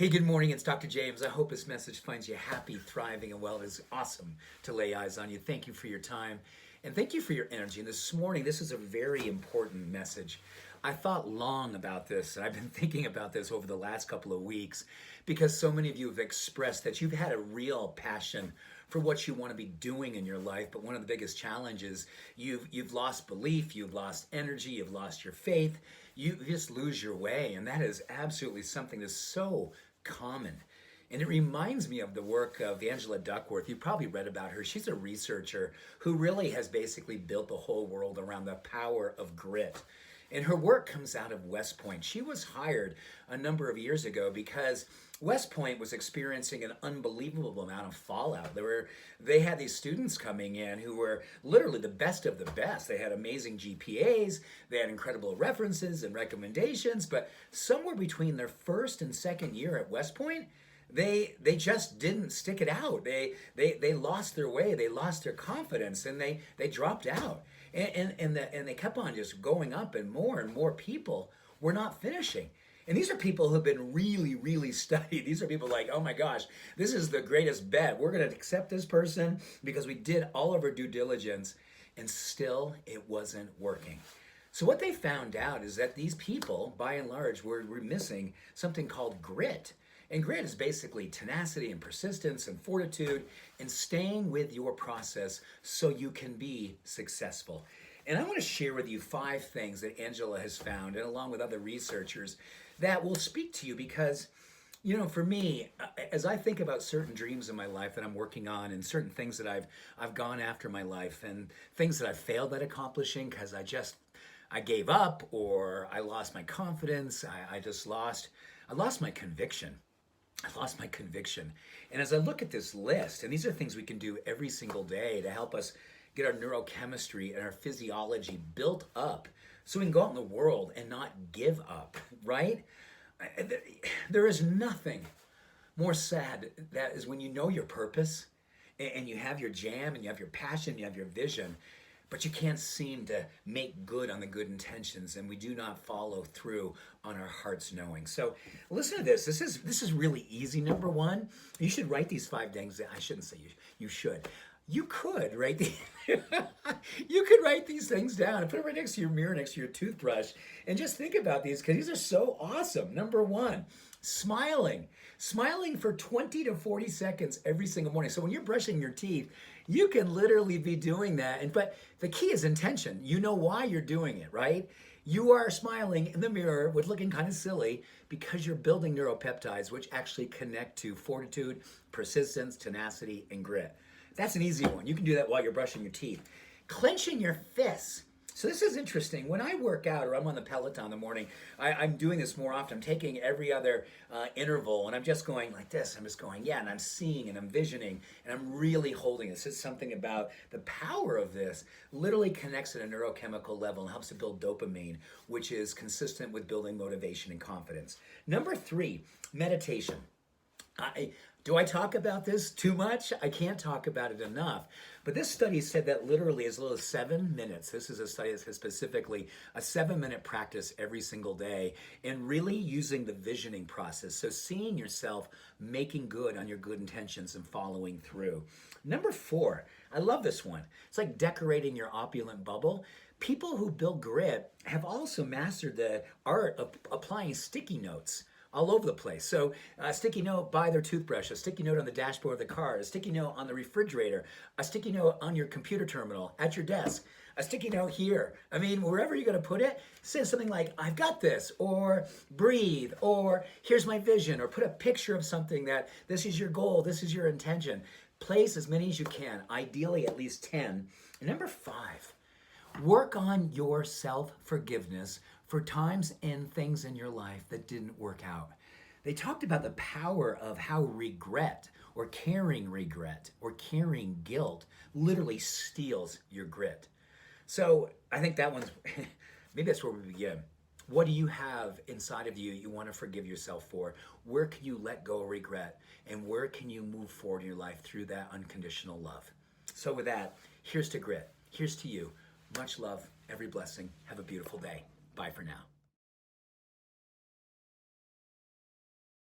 Hey, good morning. It's Dr. James. I hope this message finds you happy, thriving, and well. It is awesome to lay eyes on you. Thank you for your time and thank you for your energy. And this morning, this is a very important message. I thought long about this, and I've been thinking about this over the last couple of weeks because so many of you have expressed that you've had a real passion for what you want to be doing in your life. But one of the biggest challenges, you've lost belief, you've lost energy, you've lost your faith, you just lose your way. And that is absolutely something that's so common. And it reminds me of the work of Angela Duckworth. You probably read about her. She's a researcher who really has basically built the whole world around the power of grit. And her work comes out of West Point. She was hired a number of years ago because West Point was experiencing an unbelievable amount of fallout. They had these students coming in who were literally the best of the best. They had amazing GPAs, they had incredible references and recommendations, but somewhere between their first and second year at West Point, they just didn't stick it out. They lost their way, they lost their confidence, and they dropped out. And they kept on just going up, and more people were not finishing. And these are people who've been really, really studied. These are people like, oh my gosh, this is the greatest bet. We're going to accept this person because we did all of our due diligence, and still it wasn't working. So what they found out is that these people, by and large, were missing something called grit. And grit is basically tenacity and persistence and fortitude and staying with your process so you can be successful. And I want to share with you 5 things that Angela has found, and along with other researchers, that will speak to you because, you know, for me, as I think about certain dreams in my life that I'm working on and certain things that I've gone after in my life and things that I've failed at accomplishing because I gave up or I lost my confidence, I lost my conviction. I lost my conviction. And as I look at this list, and these are things we can do every single day to help us get our neurochemistry and our physiology built up so we can go out in the world and not give up, right? There is nothing more sad that is when you know your purpose and you have your jam and you have your passion, you have your vision, but you can't seem to make good on the good intentions, and we do not follow through on our heart's knowing. So listen to this. This is really easy. Number 1, you should write these 5 things. I shouldn't say you should. You could write you could write these things down and put it right next to your mirror, next to your toothbrush, and just think about these because these are so awesome. Number 1, smiling for 20 to 40 seconds every single morning. So when you're brushing your teeth, you can literally be doing that. But the key is intention. You know why you're doing it, right? You are smiling in the mirror with looking kind of silly because you're building neuropeptides, which actually connect to fortitude, persistence, tenacity, and grit. That's an easy one. You can do that while you're brushing your teeth. Clenching your fists. So this is interesting. When I work out or I'm on the Peloton in the morning, I'm doing this more often. I'm taking every other interval and I'm just going like this. I'm just going, yeah, and I'm seeing and I'm visioning and I'm really holding this. It's something about the power of this literally connects at a neurochemical level and helps to build dopamine, which is consistent with building motivation and confidence. Number 3, meditation. Do I talk about this too much? I can't talk about it enough. But this study said that literally as little as 7 minutes, this is a study that says specifically a 7-minute practice every single day and really using the visioning process. So seeing yourself making good on your good intentions and following through. Number 4, I love this one. It's like decorating your opulent bubble. People who build grit have also mastered the art of applying sticky notes all over the place. So a sticky note by their toothbrush, a sticky note on the dashboard of the car, a sticky note on the refrigerator, a sticky note on your computer terminal, at your desk, a sticky note here. I mean, wherever you're going to put it, say something like, I've got this, or breathe, or here's my vision, or put a picture of something that this is your goal, this is your intention. Place as many as you can, ideally at least 10. And number 5, work on your self-forgiveness for times and things in your life that didn't work out. They talked about the power of how regret or carrying guilt literally steals your grit. So I think that one's, maybe that's where we begin. What do you have inside of you want to forgive yourself for? Where can you let go of regret? And where can you move forward in your life through that unconditional love? So with that, here's to grit. Here's to you. Much love, every blessing. Have a beautiful day. Bye for now.